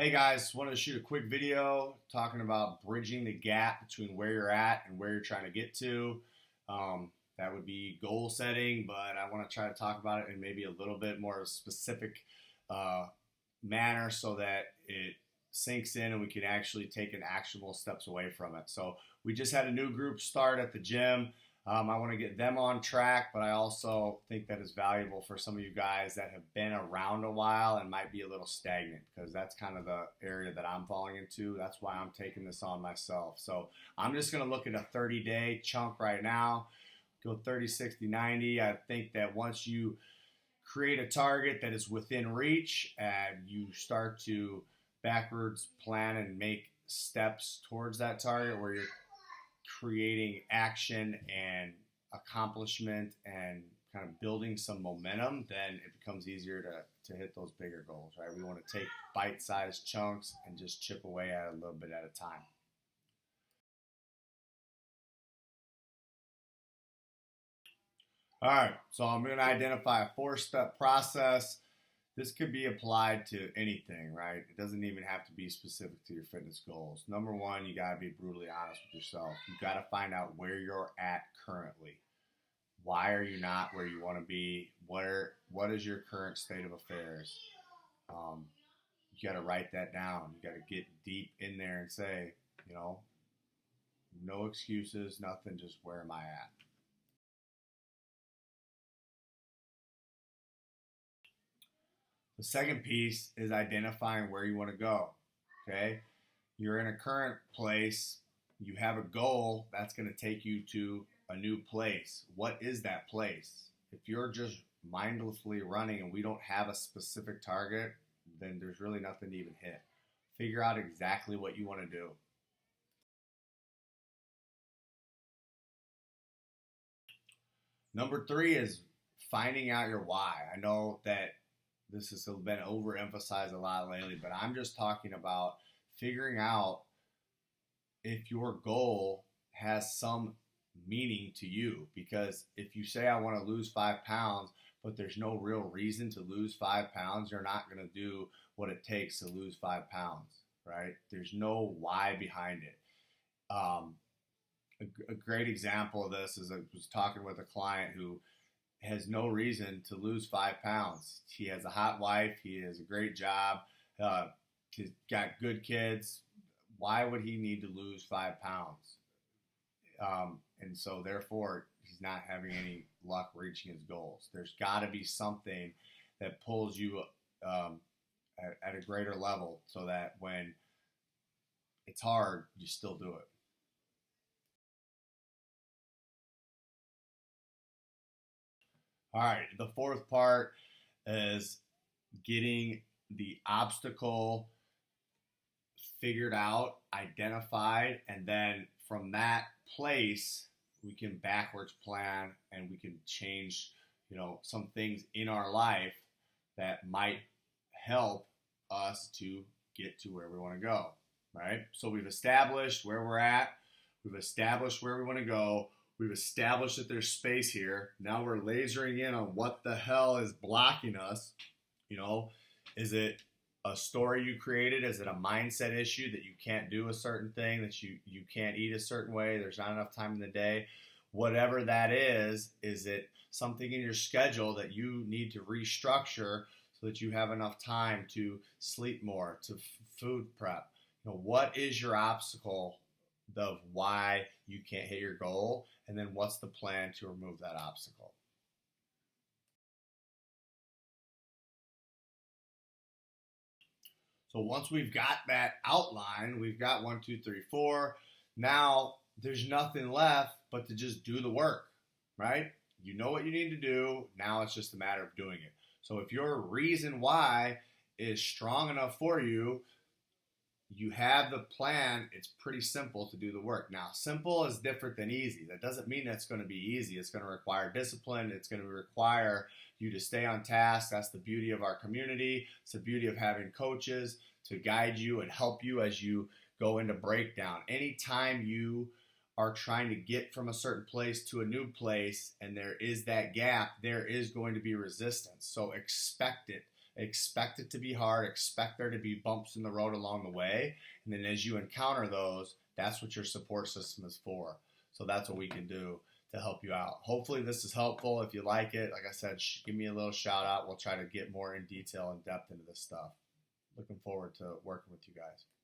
Hey guys, wanted to shoot a quick video talking about bridging the gap between where you're at and where you're trying to get to. That would be goal setting, but I want to try to talk about it in maybe a little bit more specific uh, manner so that it sinks in and we can actually take an actionable steps away from it. So we just had a new group start at the gym. I want to get them on track, but I also think that is valuable for some of you guys that have been around a while and might be a little stagnant because that's kind of the area that I'm falling into. That's why I'm taking this on myself. So I'm just going to look at a 30-day chunk right now, go 30, 60, 90. I think that once you create a target that is within reach and you start to backwards plan and make steps towards that target where you're creating action and accomplishment and kind of building some momentum, then it becomes easier to hit those bigger goals, right? We want to take bite-sized chunks and just chip away at it a little bit at a time. All right, so I'm going to identify a four-step process. This could be applied to anything, right? It doesn't even have to be specific to your fitness goals. Number one, you got to be brutally honest with yourself. You got to find out where you're at currently. Why are you not where you want to be? What is your current state of affairs? You got to write that down. You got to get deep in there and say, no excuses, nothing, just where am I at? The second piece is identifying where you want to go. Okay? You're in a current place, you have a goal that's going to take you to a new place. What is that place? If you're just mindlessly running and we don't have a specific target, then there's really nothing to even hit. Figure out exactly what you want to do. Number three is finding out your why. I know that this has been overemphasized a lot lately, but I'm just talking about figuring out if your goal has some meaning to you. Because if you say, I want to lose 5 pounds, but there's no real reason to lose 5 pounds, you're not going to do what it takes to lose 5 pounds, right? There's no why behind it. A great example of this is I was talking with a client who has no reason to lose 5 pounds. He has a hot wife. He has a great job. He's got good kids. Why would he need to lose 5 pounds? And so therefore, he's not having any luck reaching his goals. There's got to be something that pulls you at a greater level so that when it's hard, you still do it. All right, the fourth part is getting the obstacle figured out, identified, and then from that place, we can backwards plan and we can change, some things in our life that might help us to get to where we want to go, right? So we've established where we're at, we've established where we want to go, we've established that there's space here. Now we're lasering in on what the hell is blocking us. Is it a story you created? Is it a mindset issue that you can't do a certain thing, that you can't eat a certain way, there's not enough time in the day? Whatever that is it something in your schedule that you need to restructure so that you have enough time to sleep more, to food prep? What is your obstacle of why you can't hit your goal? And then what's the plan to remove that obstacle? So once we've got that outline, we've got 1, 2, 3, 4. Now there's nothing left but to just do the work, right? You know what you need to do. Now it's just a matter of doing it. So if your reason why is strong enough for you, you have the plan, it's pretty simple to do the work. Now, simple is different than easy. That doesn't mean that's going to be easy. It's going to require discipline. It's going to require you to stay on task. That's the beauty of our community. It's the beauty of having coaches to guide you and help you as you go into breakdown. Anytime you are trying to get from a certain place to a new place and there is that gap, there is going to be resistance. So expect it. Expect it to be hard. Expect there to be bumps in the road along the way. And then as you encounter those, that's what your support system is for. So that's what we can do to help you out. Hopefully this is helpful. If you like it, like I said, give me a little shout out. We'll try to get more in detail and depth into this stuff. Looking forward to working with you guys.